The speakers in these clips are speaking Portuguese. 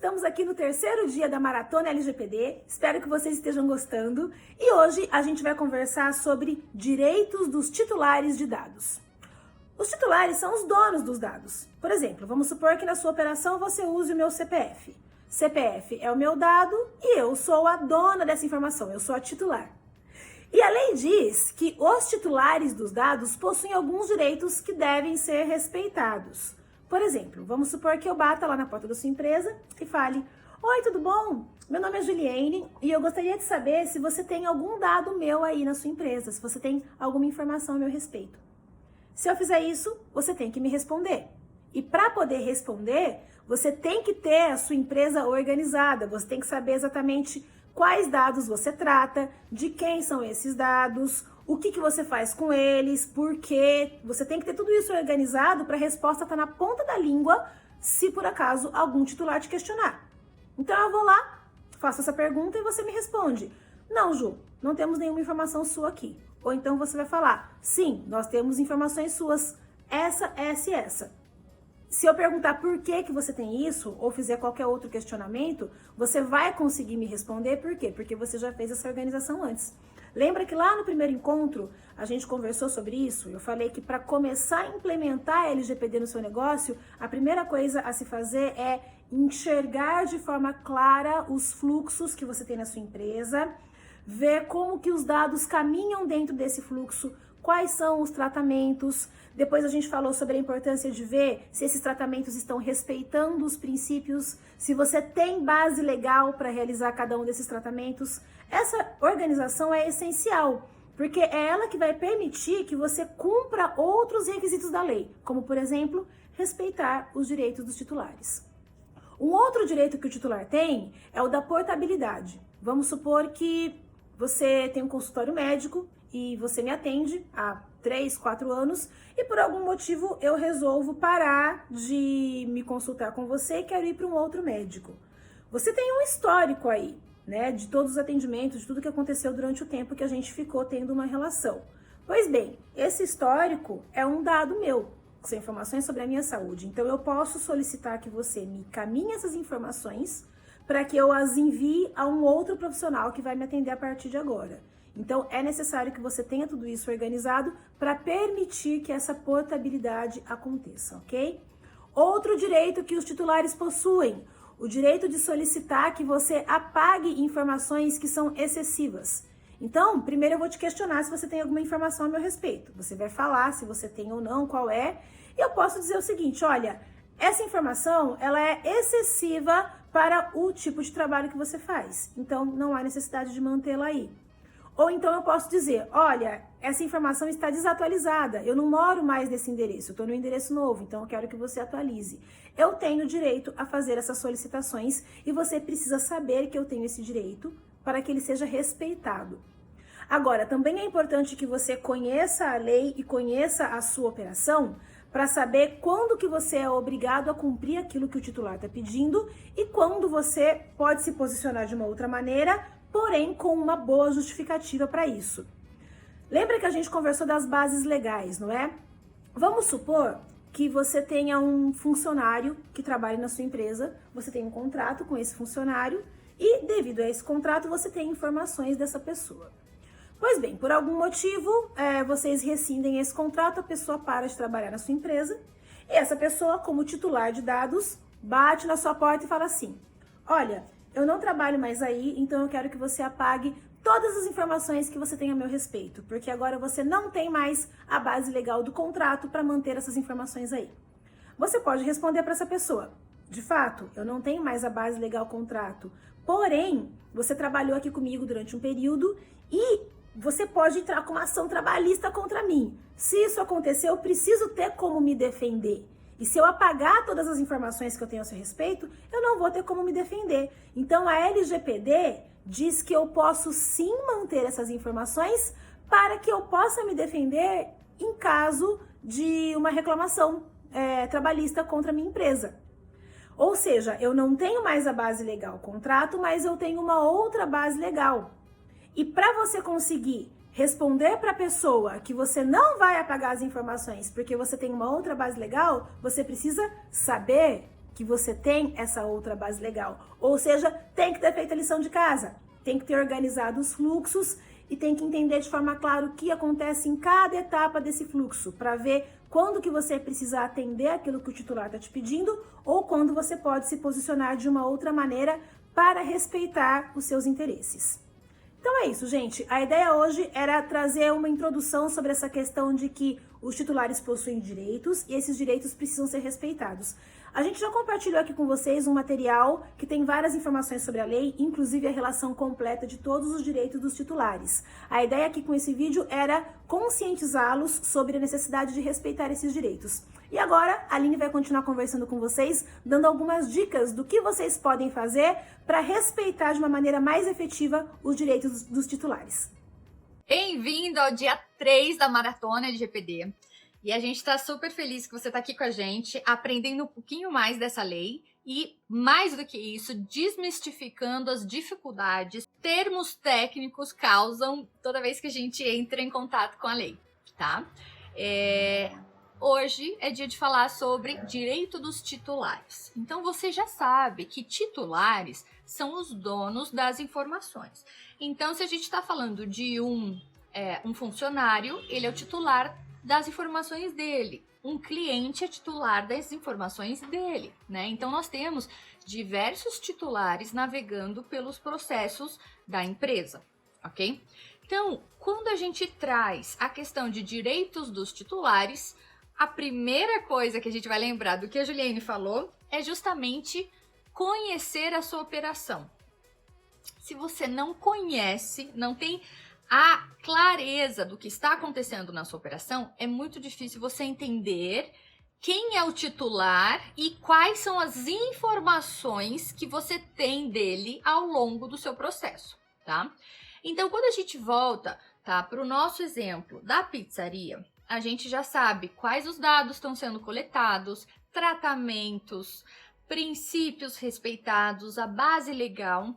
Estamos aqui no terceiro dia da Maratona LGPD, espero que vocês estejam gostando e hoje a gente vai conversar sobre direitos dos titulares de dados. Os titulares são os donos dos dados. Por exemplo, vamos supor que na sua operação você use o meu CPF. CPF é o meu dado e eu sou a dona dessa informação, eu sou a titular. E a lei diz que os titulares dos dados possuem alguns direitos que devem ser respeitados. Por exemplo, vamos supor que eu bata lá na porta da sua empresa e fale: "Oi, tudo bom? Meu nome é Juliane e eu gostaria de saber se você tem algum dado meu aí na sua empresa, se você tem alguma informação a meu respeito." Se eu fizer isso, você tem que me responder. E para poder responder, você tem que ter a sua empresa organizada, você tem que saber exatamente quais dados você trata, de quem são esses dados, o que você faz com eles, por quê. Você tem que ter tudo isso organizado para a resposta estar na ponta da língua, se por acaso algum titular te questionar. Então eu vou lá, faço essa pergunta e você me responde: "Não, Ju, não temos nenhuma informação sua aqui." Ou então você vai falar: "Sim, nós temos informações suas, essa, essa e essa." Se eu perguntar por que você tem isso, ou fizer qualquer outro questionamento, você vai conseguir me responder por quê? Porque você já fez essa organização antes. Lembra que lá no primeiro encontro a gente conversou sobre isso? Eu falei que para começar a implementar a LGPD no seu negócio, a primeira coisa a se fazer é enxergar de forma clara os fluxos que você tem na sua empresa, ver como que os dados caminham dentro desse fluxo, quais são os tratamentos. Depois a gente falou sobre a importância de ver se esses tratamentos estão respeitando os princípios, se você tem base legal para realizar cada um desses tratamentos. Essa organização é essencial, porque é ela que vai permitir que você cumpra outros requisitos da lei, como, por exemplo, respeitar os direitos dos titulares. Um outro direito que o titular tem é o da portabilidade. Vamos supor que você tem um consultório médico e você me atende há 3, 4 anos e por algum motivo eu resolvo parar de me consultar com você e quero ir para um outro médico. Você tem um histórico aí, né, de todos os atendimentos, de tudo que aconteceu durante o tempo que a gente ficou tendo uma relação. Pois bem, esse histórico é um dado meu, são informações sobre a minha saúde. Então eu posso solicitar que você me encaminhe essas informações para que eu as envie a um outro profissional que vai me atender a partir de agora. Então, é necessário que você tenha tudo isso organizado para permitir que essa portabilidade aconteça, ok? Outro direito que os titulares possuem, o direito de solicitar que você apague informações que são excessivas. Então, primeiro eu vou te questionar se você tem alguma informação a meu respeito. Você vai falar se você tem ou não, qual é. E eu posso dizer o seguinte: olha, essa informação ela é excessiva para o tipo de trabalho que você faz. Então, não há necessidade de mantê-la aí. Ou então eu posso dizer: olha, essa informação está desatualizada, eu não moro mais nesse endereço, eu estou no endereço novo, então eu quero que você atualize. Eu tenho direito a fazer essas solicitações e você precisa saber que eu tenho esse direito para que ele seja respeitado. Agora, também é importante que você conheça a lei e conheça a sua operação para saber quando que você é obrigado a cumprir aquilo que o titular está pedindo e quando você pode se posicionar de uma outra maneira, porém com uma boa justificativa para isso. Lembra que a gente conversou das bases legais, não é? Vamos supor que você tenha um funcionário que trabalha na sua empresa, você tem um contrato com esse funcionário e, devido a esse contrato, você tem informações dessa pessoa. Pois bem, por algum motivo, vocês rescindem esse contrato, a pessoa para de trabalhar na sua empresa e essa pessoa, como titular de dados, bate na sua porta e fala assim: olha, eu não trabalho mais aí, então eu quero que você apague todas as informações que você tem a meu respeito, porque agora você não tem mais a base legal do contrato para manter essas informações aí. Você pode responder para essa pessoa: de fato, eu não tenho mais a base legal do contrato, porém, você trabalhou aqui comigo durante um período e você pode entrar com uma ação trabalhista contra mim. Se isso acontecer, eu preciso ter como me defender. E se eu apagar todas as informações que eu tenho a seu respeito, eu não vou ter como me defender. Então, a LGPD diz que eu posso sim manter essas informações para que eu possa me defender em caso de uma reclamação trabalhista contra a minha empresa. Ou seja, eu não tenho mais a base legal, o contrato, mas eu tenho uma outra base legal. E para você conseguir responder para a pessoa que você não vai apagar as informações porque você tem uma outra base legal, você precisa saber que você tem essa outra base legal. Ou seja, tem que ter feito a lição de casa, tem que ter organizado os fluxos e tem que entender de forma clara o que acontece em cada etapa desse fluxo, para ver quando que você precisa atender aquilo que o titular está te pedindo ou quando você pode se posicionar de uma outra maneira para respeitar os seus interesses. Então é isso, gente. A ideia hoje era trazer uma introdução sobre essa questão de que os titulares possuem direitos e esses direitos precisam ser respeitados. A gente já compartilhou aqui com vocês um material que tem várias informações sobre a lei, inclusive a relação completa de todos os direitos dos titulares. A ideia aqui com esse vídeo era conscientizá-los sobre a necessidade de respeitar esses direitos. E agora a Aline vai continuar conversando com vocês, dando algumas dicas do que vocês podem fazer para respeitar de uma maneira mais efetiva os direitos dos titulares. Bem-vindo ao dia 3 da Maratona LGPD. E a gente está super feliz que você está aqui com a gente, aprendendo um pouquinho mais dessa lei e, mais do que isso, desmistificando as dificuldades, termos técnicos causam toda vez que a gente entra em contato com a lei, tá? Hoje é dia de falar sobre direito dos titulares. Então, você já sabe que titulares são os donos das informações. Então, se a gente está falando de um funcionário, ele é o titular das informações dele. Um cliente é titular das informações dele, né? Então, nós temos diversos titulares navegando pelos processos da empresa, ok? Então, quando a gente traz a questão de direitos dos titulares, a primeira coisa que a gente vai lembrar do que a Juliane falou é justamente conhecer a sua operação. Se você não conhece, não tem a clareza do que está acontecendo na sua operação, é muito difícil você entender quem é o titular e quais são as informações que você tem dele ao longo do seu processo, tá? Então, quando a gente volta, tá, para o nosso exemplo da pizzaria, a gente já sabe quais os dados estão sendo coletados, tratamentos, princípios respeitados, a base legal.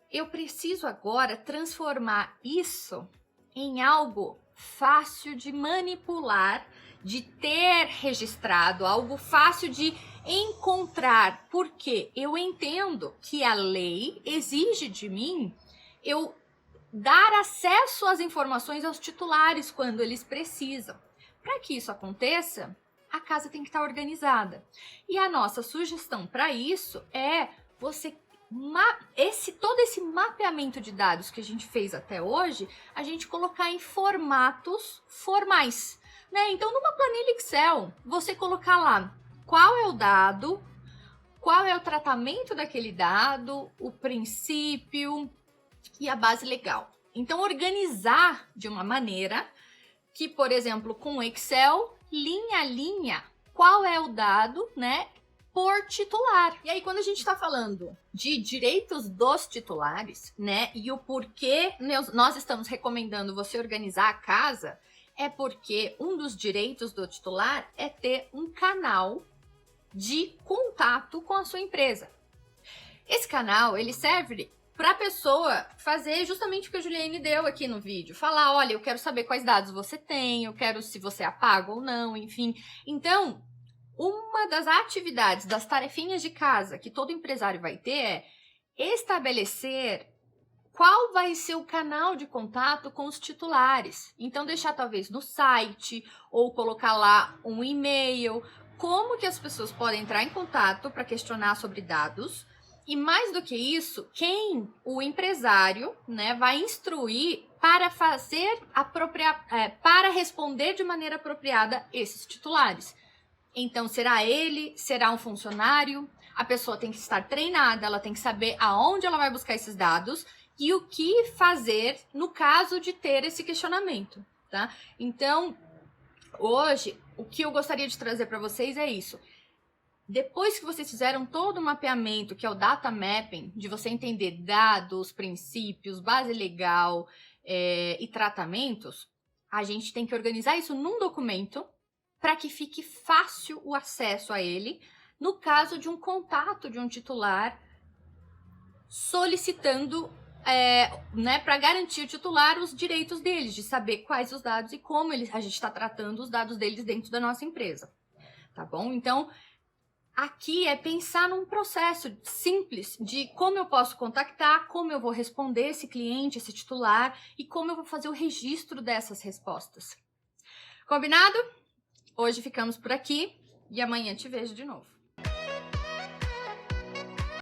Eu preciso agora transformar isso em algo fácil de manipular, de ter registrado, algo fácil de encontrar, porque eu entendo que a lei exige de mim eu dar acesso às informações aos titulares quando eles precisam. Para que isso aconteça, a casa tem que estar organizada. E a nossa sugestão para isso é você todo esse mapeamento de dados que a gente fez até hoje, a gente colocar em formatos formais, né? Então, numa planilha Excel, você colocar lá qual é o dado, qual é o tratamento daquele dado, o princípio e a base legal. Então, organizar de uma maneira que, por exemplo, com o Excel, linha a linha, qual é o dado, né, por titular. E aí, quando a gente está falando de direitos dos titulares, né, e o porquê nós estamos recomendando você organizar a casa, é porque um dos direitos do titular é ter um canal de contato com a sua empresa. Esse canal, ele serve para a pessoa fazer justamente o que a Juliane deu aqui no vídeo. Falar, olha, eu quero saber quais dados você tem, eu quero se você apaga ou não, enfim. Então, uma das atividades, das tarefinhas de casa que todo empresário vai ter é estabelecer qual vai ser o canal de contato com os titulares. Então, deixar talvez no site ou colocar lá um e-mail, como que as pessoas podem entrar em contato para questionar sobre dados. E mais do que isso, quem o empresário, né, vai instruir para para responder de maneira apropriada esses titulares. Então, será ele, será um funcionário, a pessoa tem que estar treinada, ela tem que saber aonde ela vai buscar esses dados e o que fazer no caso de ter esse questionamento, tá? Então, hoje, o que eu gostaria de trazer para vocês é isso. Depois que vocês fizeram todo o mapeamento, que é o data mapping, de você entender dados, princípios, base legal e tratamentos, a gente tem que organizar isso num documento para que fique fácil o acesso a ele, no caso de um contato de um titular solicitando, né, para garantir o titular os direitos deles, de saber quais os dados e como a gente está tratando os dados deles dentro da nossa empresa, tá bom? Então, aqui é pensar num processo simples de como eu posso contactar, como eu vou responder esse cliente, esse titular e como eu vou fazer o registro dessas respostas. Combinado? Hoje ficamos por aqui e amanhã te vejo de novo.